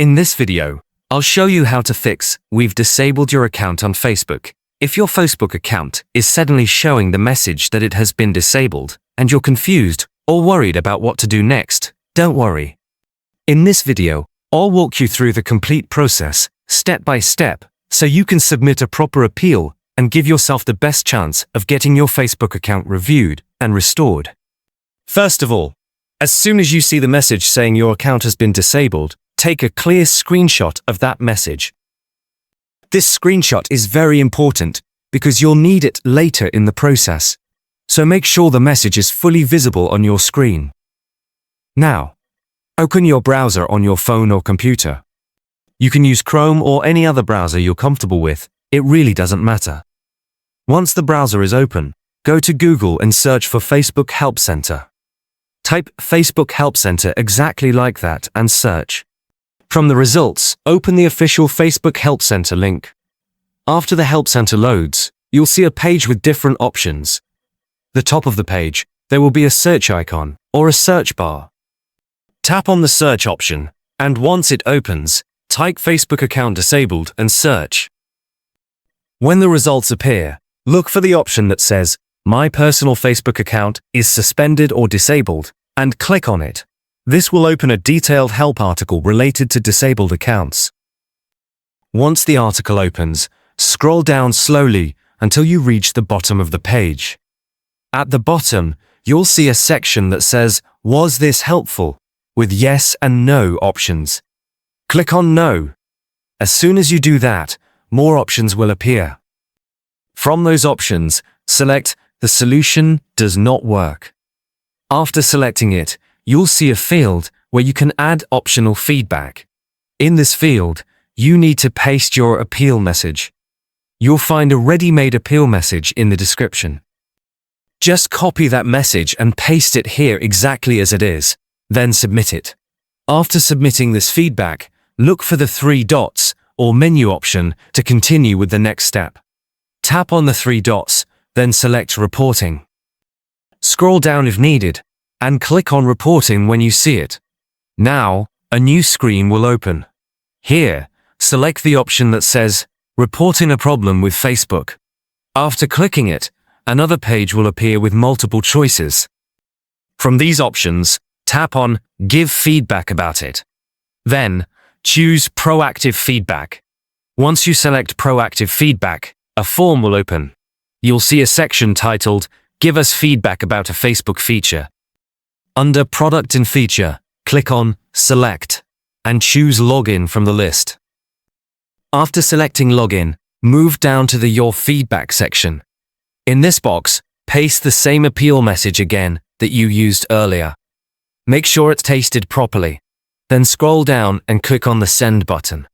In this video, I'll show you how to fix "We've disabled your account on Facebook." If your Facebook account is suddenly showing the message that it has been disabled and you're confused or worried about what to do next, don't worry. In this video, I'll walk you through the complete process, step by step, so you can submit a proper appeal and give yourself the best chance of getting your Facebook account reviewed and restored. First of all, as soon as you see the message saying your account has been disabled, take a clear screenshot of that message. This screenshot is very important because you'll need it later in the process, so make sure the message is fully visible on your screen. Now, open your browser on your phone or computer. You can use Chrome or any other browser you're comfortable with, it really doesn't matter. Once the browser is open, go to Google and search for Facebook Help Center. Type Facebook Help Center exactly like that and search. From the results, open the official Facebook Help Center link. After the Help Center loads, you'll see a page with different options. The top of the page, there will be a search icon or a search bar. Tap on the search option, and once it opens, type Facebook account disabled and search. When the results appear, look for the option that says, "My personal Facebook account is suspended or disabled," and click on it. This will open a detailed help article related to disabled accounts. Once the article opens, scroll down slowly until you reach the bottom of the page. At the bottom, you'll see a section that says, "Was this helpful?" with yes and no options. Click on No. As soon as you do that, more options will appear. From those options, select "The solution does not work." After selecting it, you'll see a field where you can add optional feedback. In this field, you need to paste your appeal message. You'll find a ready-made appeal message in the description. Just copy that message and paste it here exactly as it is, then submit it. After submitting this feedback, look for the three dots or menu option to continue with the next step. Tap on the three dots, then select Reporting. Scroll down if needed, and click on Reporting when you see it. Now, a new screen will open. Here, select the option that says, "Reporting a problem with Facebook." After clicking it, another page will appear with multiple choices. From these options, tap on "Give feedback about it." Then, choose Proactive Feedback. Once you select Proactive Feedback, a form will open. You'll see a section titled, "Give us feedback about a Facebook feature." Under Product and Feature, click on Select and choose Login from the list. After selecting Login, move down to the Your Feedback section. In this box, paste the same appeal message again that you used earlier. Make sure it's pasted properly. Then scroll down and click on the Send button.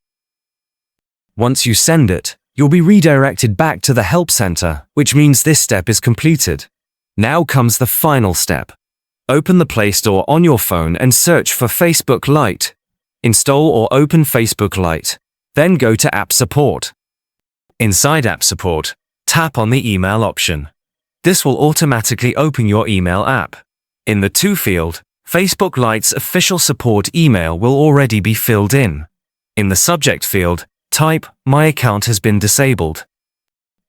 Once you send it, you'll be redirected back to the Help Center, which means this step is completed. Now comes the final step. Open the Play Store on your phone and search for Facebook Lite. Install or open Facebook Lite. Then go to App Support. Inside App Support, tap on the Email option. This will automatically open your email app. In the To field, Facebook Lite's official support email will already be filled in. In the subject field, type "My account has been disabled."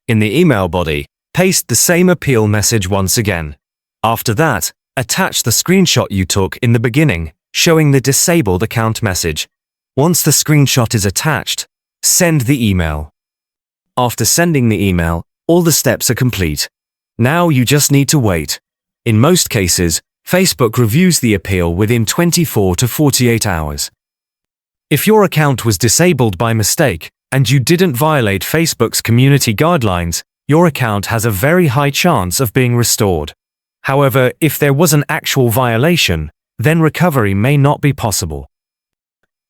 In the email body, paste the same appeal message once again. After that, attach the screenshot you took in the beginning, showing the disabled account message. Once the screenshot is attached, send the email. After sending the email, all the steps are complete. Now you just need to wait. In most cases, Facebook reviews the appeal within 24 to 48 hours. If your account was disabled by mistake and you didn't violate Facebook's community guidelines, your account has a very high chance of being restored. However, if there was an actual violation, then recovery may not be possible.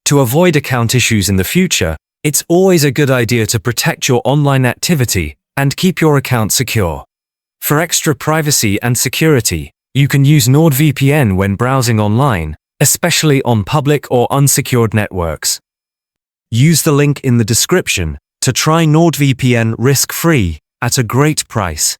To avoid account issues in the future, it's always a good idea to protect your online activity and keep your account secure. For extra privacy and security, you can use NordVPN when browsing online, especially on public or unsecured networks. Use the link in the description to try NordVPN risk-free at a great price.